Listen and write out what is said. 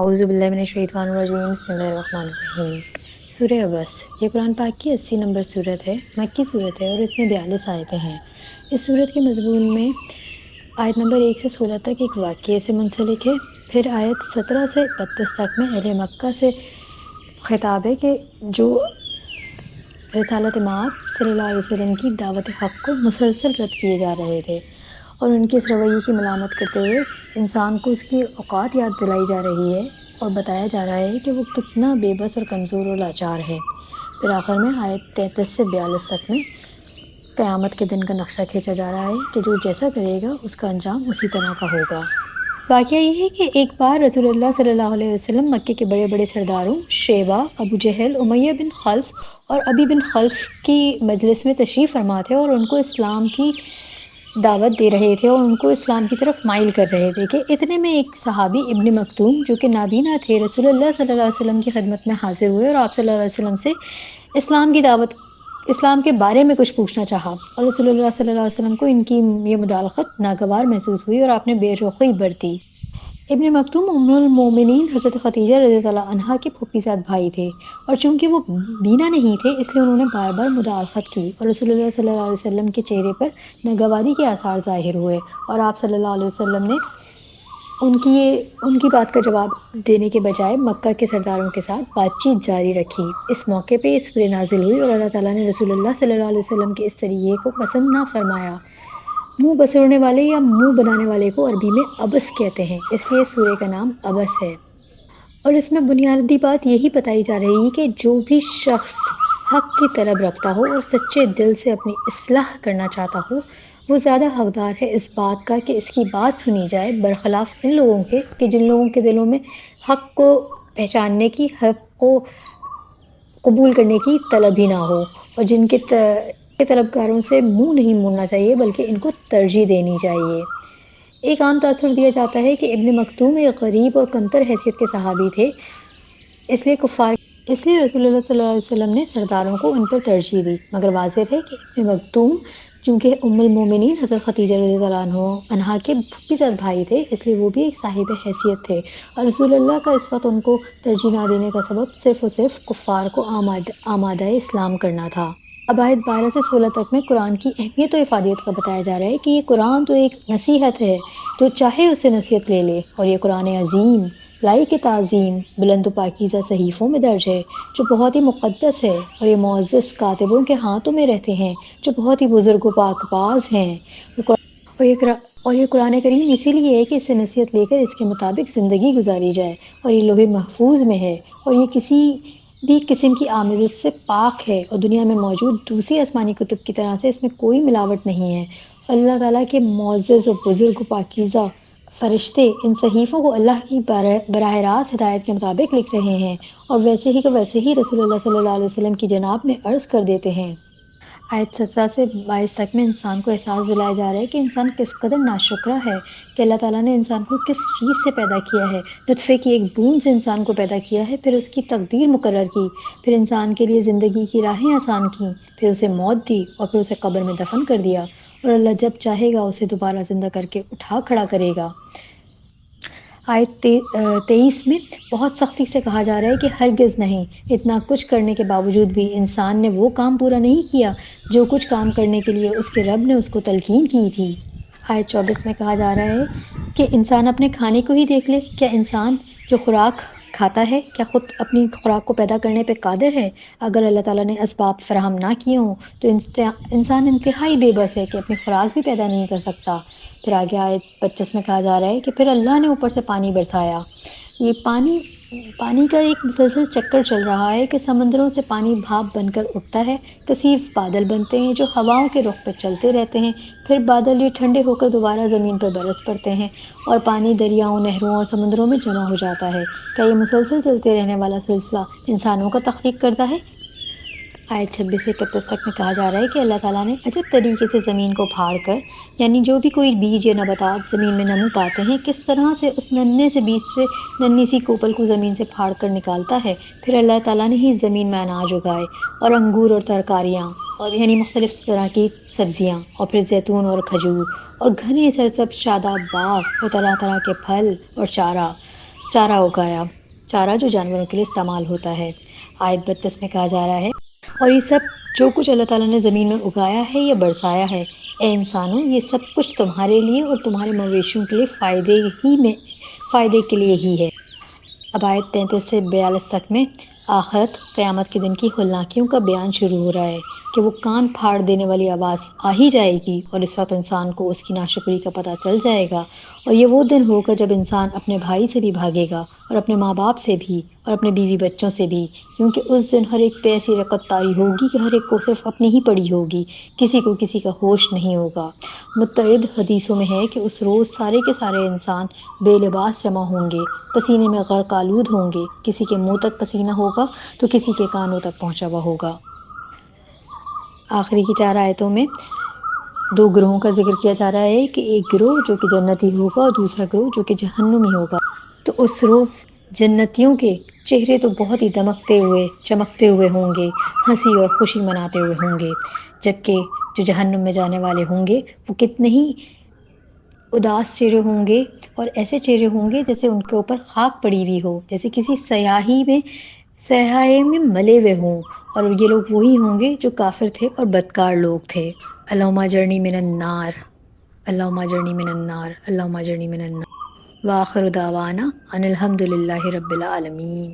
اعوذ باللہ من الشیطان الرجیم بسم اللہ الرحمن الرحیم۔ سورہ عبس یہ قرآن پاک کی 80 نمبر صورت ہے، مکی صورت ہے اور اس میں 42 آیتیں ہیں۔ اس صورت کے مضمون میں آیت نمبر 1 سے 16 تک ایک واقعے سے منسلک ہے، پھر آیت 17 سے 32 تک میں اہل مکہ سے خطاب ہے کہ جو رسالت مآب صلی اللہ علیہ وسلم کی دعوت حق کو مسلسل رد کیے جا رہے تھے اور ان کے اس رویے کی ملامت کرتے ہوئے انسان کو اس کی اوقات یاد دلائی جا رہی ہے اور بتایا جا رہا ہے کہ وہ کتنا بے بس اور کمزور اور لاچار ہے۔ پھر آخر میں آیت 33 سے 42 تک میں قیامت کے دن کا نقشہ کھینچا جا رہا ہے کہ جو جیسا کرے گا اس کا انجام اسی طرح کا ہوگا۔ واقعہ یہ ہے کہ ایک بار رسول اللہ صلی اللہ علیہ وسلم مکے کے بڑے بڑے سرداروں شیبہ، ابو جہل، امیہ بن خلف اور ابی بن خلف کی مجلس میں تشریف فرما تھے اور ان کو اسلام کی دعوت دے رہے تھے اور ان کو اسلام کی طرف مائل کر رہے تھے کہ اتنے میں ایک صحابی ابن مکتوم جو کہ نابینا تھے رسول اللہ صلی اللہ علیہ وسلم کی خدمت میں حاضر ہوئے اور آپ صلی اللہ علیہ وسلم سے اسلام کے بارے میں کچھ پوچھنا چاہا اور رسول اللہ صلی اللہ علیہ وسلم کو ان کی یہ مداخلت ناگوار محسوس ہوئی اور آپ نے بے رخی برتی۔ ابن مکتوم ام المومنین حضرت خدیجہ رضی اللہ عنہا کے پھوپھی زاد بھائی تھے اور چونکہ وہ بینا نہیں تھے اس لیے انہوں نے بار بار مداخلت کی اور رسول اللہ صلی اللہ علیہ وسلم کے چہرے پر ناگواری کے آثار ظاہر ہوئے اور آپ صلی اللہ علیہ وسلم نے ان کی بات کا جواب دینے کے بجائے مکہ کے سرداروں کے ساتھ بات چیت جاری رکھی۔ اس موقع پہ یہ سورہ نازل ہوئی اور اللہ تعالیٰ نے رسول اللہ صلی اللہ علیہ وسلم کے اس طریقے کو پسند نہ فرمایا۔ منہ بسرنے والے یا منہ بنانے والے کو عربی میں ابس کہتے ہیں، اس لیے سورہ کا نام ابس ہے۔ اور اس میں بنیادی بات یہی بتائی جا رہی ہے کہ جو بھی شخص حق کی طلب رکھتا ہو اور سچے دل سے اپنی اصلاح کرنا چاہتا ہو وہ زیادہ حقدار ہے اس بات کا کہ اس کی بات سنی جائے، برخلاف ان لوگوں کے کہ جن لوگوں کے دلوں میں حق کو پہچاننے کی، حق کو قبول کرنے کی طلب ہی نہ ہو اور جن کے طلبگاروں سے منہ نہیں موڑنا چاہیے بلکہ ان کو ترجیح دینی چاہیے۔ ایک عام تاثر دیا جاتا ہے کہ ابن مکتوم ایک غریب اور کمتر حیثیت کے صحابی تھے، اس لیے رسول اللہ صلی اللہ علیہ وسلم نے سرداروں کو ان پر ترجیح دی، مگر واضح ہے کہ ابن مکتوم چونکہ ام المومنین حضرت خدیجہ رضی اللہ عنہا کے پھوپھی زاد بھائی تھے اس لیے وہ بھی ایک صاحب حیثیت تھے اور رسول اللہ کا اس وقت ان کو ترجیح نہ دینے کا سبب صرف اور صرف کفار کو آمادہ اسلام کرنا تھا۔ اب آیت 12 سے 16 تک میں قرآن کی اہمیت و افادیت کا بتایا جا رہا ہے کہ یہ قرآن تو ایک نصیحت ہے، تو چاہے اسے نصیحت لے لے، اور یہ قرآن عظیم لائق تعظیم بلند و پاکیزہ صحیفوں میں درج ہے جو بہت ہی مقدس ہے اور یہ معزز کاتبوں کے ہاتھوں میں رہتے ہیں جو بہت ہی بزرگ و پاک باز ہیں۔ اور یہ قرآن کریم اسی لیے ہے کہ اسے نصیحت لے کر اس کے مطابق زندگی گزاری جائے اور یہ لوح محفوظ میں ہے اور یہ کسی بھی قسم کی آمیزش سے پاک ہے اور دنیا میں موجود دوسری آسمانی کتب کی طرح سے اس میں کوئی ملاوٹ نہیں ہے۔ اللہ تعالیٰ کے معزز و بزرگ و پاکیزہ فرشتے ان صحیفوں کو اللہ کی براہ راست ہدایت کے مطابق لکھ رہے ہیں اور ویسے ہی رسول اللہ صلی اللہ علیہ وسلم کی جناب میں عرض کر دیتے ہیں۔ آیت 17 سے 22 تک میں انسان کو احساس دلایا جا رہا ہے کہ انسان کس قدر ناشکرہ ہے کہ اللہ تعالیٰ نے انسان کو کس چیز سے پیدا کیا ہے۔ نطفے کی ایک بوند سے انسان کو پیدا کیا ہے، پھر اس کی تقدیر مقرر کی، پھر انسان کے لیے زندگی کی راہیں آسان کی، پھر اسے موت دی اور پھر اسے قبر میں دفن کر دیا اور اللہ جب چاہے گا اسے دوبارہ زندہ کر کے اٹھا کھڑا کرے گا۔ آیت 23 میں بہت سختی سے کہا جا رہا ہے کہ ہرگز نہیں، اتنا کچھ کرنے کے باوجود بھی انسان نے وہ کام پورا نہیں کیا جو کچھ کام کرنے کے لیے اس کے رب نے اس کو تلقین کی تھی۔ آیت 24 میں کہا جا رہا ہے کہ انسان اپنے کھانے کو ہی دیکھ لے، کیا انسان جو خوراک کھاتا ہے کیا خود اپنی خوراک کو پیدا کرنے پہ قادر ہے؟ اگر اللہ تعالیٰ نے اسباب فراہم نہ کیے ہوں تو انسان انتہائی بے بس ہے کہ اپنی خوراک بھی پیدا نہیں کر سکتا۔ پھر آگے آیت 25 میں کہا جا رہا ہے کہ پھر اللہ نے اوپر سے پانی برسایا۔ یہ پانی کا ایک مسلسل چکر چل رہا ہے کہ سمندروں سے پانی بھاپ بن کر اٹھتا ہے، کثیف بادل بنتے ہیں جو ہواؤں کے رخ پہ چلتے رہتے ہیں، پھر بادل یہ ٹھنڈے ہو کر دوبارہ زمین پر برس پڑتے ہیں اور پانی دریاؤں، نہروں اور سمندروں میں جمع ہو جاتا ہے۔ کیا یہ مسلسل چلتے رہنے والا سلسلہ انسانوں کا تخلیق کردہ ہے؟ آیت 26 سے 31 تک میں کہا جا رہا ہے کہ اللہ تعالیٰ نے عجب طریقے سے زمین کو پھاڑ کر، یعنی جو بھی کوئی بیج یا نباتات زمین میں نمو پاتے ہیں، کس طرح سے اس ننھے سے بیج سے ننھی سی کوپل کو زمین سے پھاڑ کر نکالتا ہے۔ پھر اللہ تعالیٰ نے ہی زمین میں اناج اگائے اور انگور اور ترکاریاں اور یعنی مختلف طرح کی سبزیاں اور پھر زیتون اور کھجور اور گھنے سرسبز شاداب باغ اور طرح طرح کے پھل اور چارہ چارہ اگایا، چارہ جو جانوروں کے لیے استعمال ہوتا ہے۔ آیت 32 میں کہا جا رہا ہے اور یہ سب جو کچھ اللہ تعالیٰ نے زمین میں اگایا ہے یا برسایا ہے، اے انسانوں یہ سب کچھ تمہارے لیے اور تمہارے مویشیوں کے لیے فائدے کے لیے ہی ہے۔ اب آیت 33 سے 42 تک میں آخرت قیامت کے دن کی ہولناکیوں کا بیان شروع ہو رہا ہے کہ وہ کان پھاڑ دینے والی آواز آ ہی جائے گی اور اس وقت انسان کو اس کی ناشکری کا پتہ چل جائے گا، اور یہ وہ دن ہوگا جب انسان اپنے بھائی سے بھی بھاگے گا اور اپنے ماں باپ سے بھی اور اپنے بیوی بچوں سے بھی، کیونکہ اس دن ہر ایک پہ ایسی رقت طاری ہوگی کہ ہر ایک کو صرف اپنی ہی پڑی ہوگی، کسی کو کسی کا ہوش نہیں ہوگا۔ متعدد حدیثوں میں ہے کہ اس روز سارے کے سارے انسان بے لباس جمع ہوں گے، پسینے میں غرق آلود ہوں گے، کسی کے منہ تک پسینہ ہوگا تو کسی کے کانوں تک پہنچا ہوا ہوگا۔ آخری کی 4 آیتوں میں 2 گروہوں کا ذکر کیا جا رہا ہے کہ ایک گروہ جو کہ جنتی ہوگا اور دوسرا گروہ جو کہ جہنمی ہوگا۔ تو اس روز جنتیوں کے چہرے تو بہت ہی دمکتے ہوئے چمکتے ہوئے ہوں گے، ہنسی اور خوشی مناتے ہوئے ہوں گے، جبکہ جو جہنم میں جانے والے ہوں گے وہ کتنے ہی اداس چہرے ہوں گے اور ایسے چہرے ہوں گے جیسے ان کے اوپر خاک پڑی ہوئی ہو، جیسے کسی سیاہی میں ملے ہوئے ہوں، اور یہ لوگ وہی ہوں گے جو کافر تھے اور بدکار لوگ تھے۔ اللہم اجرنی من النار، اللہم اجرنی من النار، اللہم اجرنی من النار۔ وآخر دعوانا ان الحمد للہ رب العالمین۔